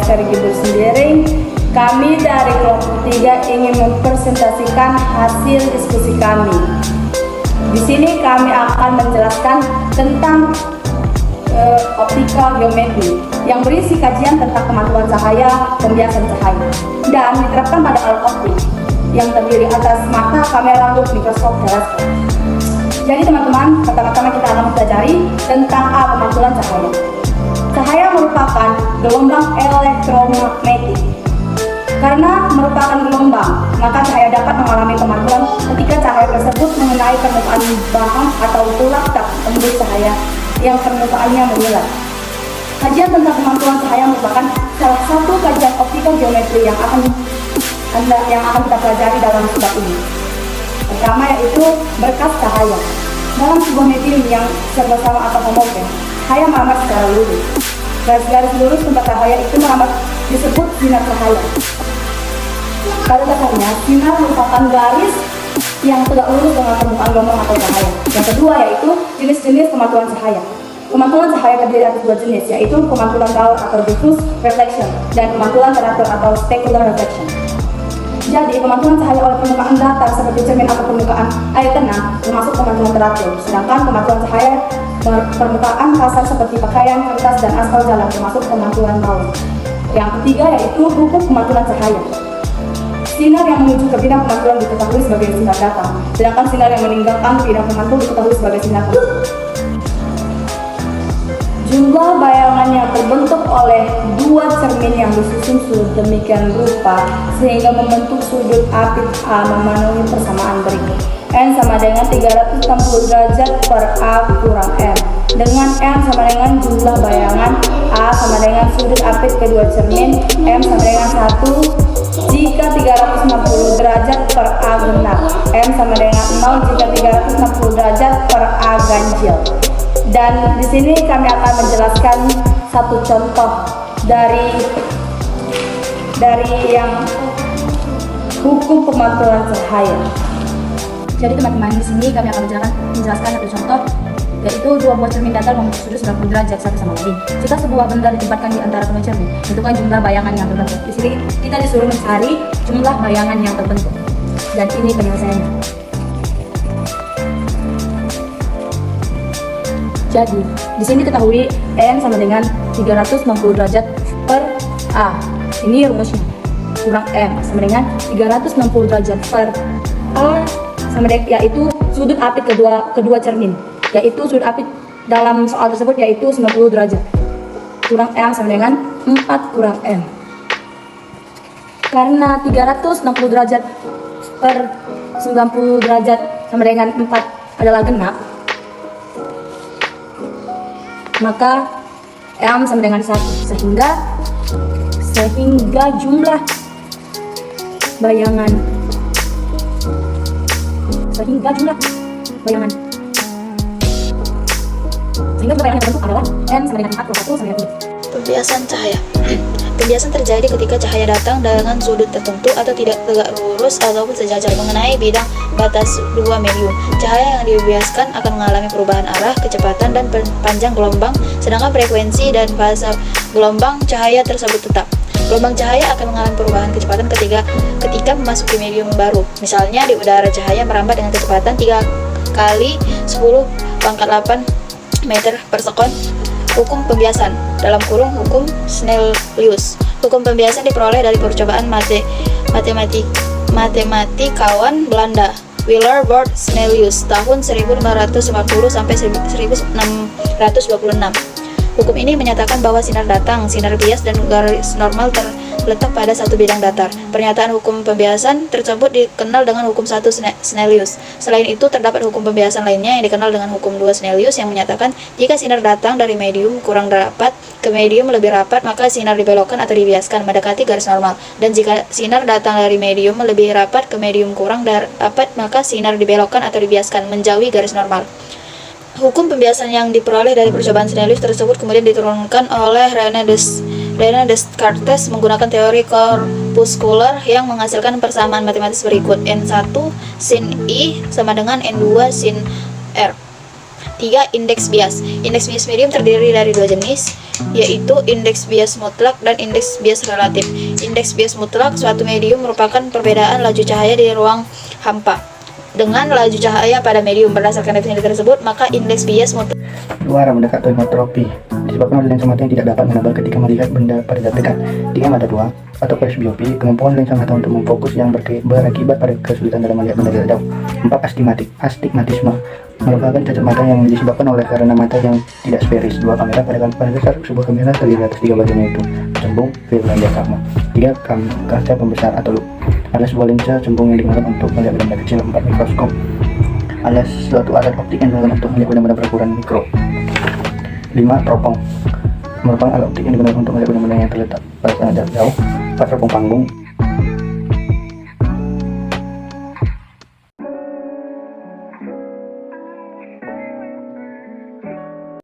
materi judul sendiri, kami dari kelompok 3 ingin mempresentasikan hasil diskusi kami. Di sini kami akan menjelaskan tentang optical geometry yang berisi kajian tentang pemantulan cahaya, pembiasan cahaya, dan diterapkan pada alat optik yang terdiri atas mata, kamera, loop, mikroskop, teleskop. Jadi teman-teman, pertama-tama kita akan mempelajari tentang pemantulan cahaya. Cahaya merupakan gelombang elektromagnetik. Karena merupakan gelombang, maka cahaya dapat mengalami pemantulan ketika cahaya tersebut mengenai permukaan bahan atau tulak tak tembus cahaya yang permukaannya menyala. Kajian tentang pemantulan cahaya merupakan salah satu kajian optical geometry yang akan kita pelajari dalam bab ini. Pertama yaitu berkas cahaya. Dalam sebuah medium yang serba sama atau homogen, cahaya merambat secara lurus. Garis-garis lurus tempat cahaya itu merambat disebut sinar cahaya. Pada dasarnya, sinar merupakan garis yang tegak lurus dengan permukaan gelombang atau cahaya. Yang kedua yaitu jenis-jenis pemantulan cahaya. Pemantulan cahaya terdiri atas dua jenis, yaitu pemantulan raw atau diffuse reflection dan pemantulan teratur atau specular reflection. Jadi, pemantulan cahaya oleh permukaan datar seperti cermin atau permukaan air tenang termasuk pemantulan teratur, sedangkan pemantulan cahaya permukaan kasar seperti pakaian, kertas, dan aspal jalan termasuk pemantulan raw. Yang ketiga yaitu hukum pemantulan cahaya. Sinar yang menuju ke bidang pemantulan diketahui sebagai sinar datang, sedangkan sinar yang meninggalkan bidang pemantul diketahui sebagai sinar datang. Jumlah bayangan yang terbentuk oleh dua cermin yang disusun sedemikian rupa sehingga membentuk sudut apit A memenuhi persamaan berikut. N sama dengan 360 derajat per A kurang M, dengan N sama dengan jumlah bayangan, A sama dengan sudut apit kedua cermin, M sama dengan 1 jika 360 derajat per A genap, M sama dengan 0 jika 360 derajat per A ganjil. Dan di sini kami akan menjelaskan satu contoh dari yang hukum pemantulan cahaya. Jadi teman-teman, di sini kami akan menjelaskan satu contoh, yaitu dua buah cermin datar membentuk sudut 90 derajat satu sama lain. Jika sebuah benda ditempatkan di antara kedua cermin, tentukan jumlah bayangan yang terbentuk. Di sini kita disuruh mencari jumlah bayangan yang terbentuk. Dan ini penyelesaiannya. Jadi, di sini ketahui N sama dengan 360 derajat per A. Ini rumusnya. Kurang M sama dengan 360 derajat per A sama dengan, yaitu sudut apit kedua cermin. Yaitu sudut apit dalam soal tersebut yaitu 90 derajat. Kurang M sama dengan 4 kurang M. Karena 360 derajat per 90 derajat sama dengan 4 adalah genap, maka M sama dengan 1, sehingga jumlah bayangan sehingga bayangan yang terbentuk adalah N sama dengan 4 plus 1 sama dengan 3. Pembiasan cahaya. Pembiasan terjadi ketika cahaya datang dengan sudut tertentu atau tidak tegak lurus ataupun sejajar mengenai bidang batas dua medium. Cahaya yang dibiaskan akan mengalami perubahan arah, kecepatan, dan panjang gelombang, sedangkan frekuensi dan fase gelombang cahaya tersebut tetap. Gelombang cahaya akan mengalami perubahan kecepatan ketika memasuki medium baru. Misalnya di udara, cahaya merambat dengan kecepatan 3 kali 10 pangkat 8 meter per sekon. Hukum pembiasan dalam kurung hukum Snellius. Hukum pembiasan diperoleh dari percobaan matematikawan Belanda Willebrord Snellius tahun 1550 sampai 1626. Hukum ini menyatakan bahwa sinar datang, sinar bias, dan garis normal terletak pada satu bidang datar. Pernyataan hukum pembiasan tersebut dikenal dengan hukum 1 Snellius. Selain itu, terdapat hukum pembiasan lainnya yang dikenal dengan hukum 2 Snellius yang menyatakan jika sinar datang dari medium kurang rapat ke medium lebih rapat, maka sinar dibelokkan atau dibiaskan mendekati garis normal. Dan jika sinar datang dari medium lebih rapat ke medium kurang rapat, maka sinar dibelokkan atau dibiaskan menjauhi garis normal. Hukum pembiasan yang diperoleh dari percobaan Snellius tersebut kemudian diturunkan oleh René Descartes menggunakan teori korpuskular yang menghasilkan persamaan matematis berikut: N1 sin I sama dengan N2 sin R. 3. Indeks bias. Indeks bias medium terdiri dari dua jenis, yaitu indeks bias mutlak dan indeks bias relatif. Indeks bias mutlak suatu medium merupakan perbedaan laju cahaya di ruang hampa dengan laju cahaya pada medium. Berdasarkan definisi tersebut, maka indeks bias mutlak Dua arah mendekat atau himotropi disebabkan oleh lensa mata yang tidak dapat menebal ketika melihat benda pada jarak dekat. 3. Mata dua atau presbiopi, kemampuan lensa mata untuk memfokus yang berakibat pada kesulitan dalam melihat benda jarak jauh. 4. Astigmatisme merupakan cacat mata yang disebabkan oleh karena mata yang tidak sferis. 2. Kamera pada dasar sebuah kamera terdiri atas 3 bagian, yaitu cembung, film, dan diafragma. 3. Kaca pembesar atau loop adalah sebuah lensa cembung yang digunakan untuk melihat benda kecil. 4. Mikroskop adalah suatu alat optik yang digunakan untuk melihat benda-benda berukuran mikro. 5. Teropong merupakan alat optik yang digunakan untuk melihat benda-benda yang terletak pada jarak jauh. 4. Teropong panggung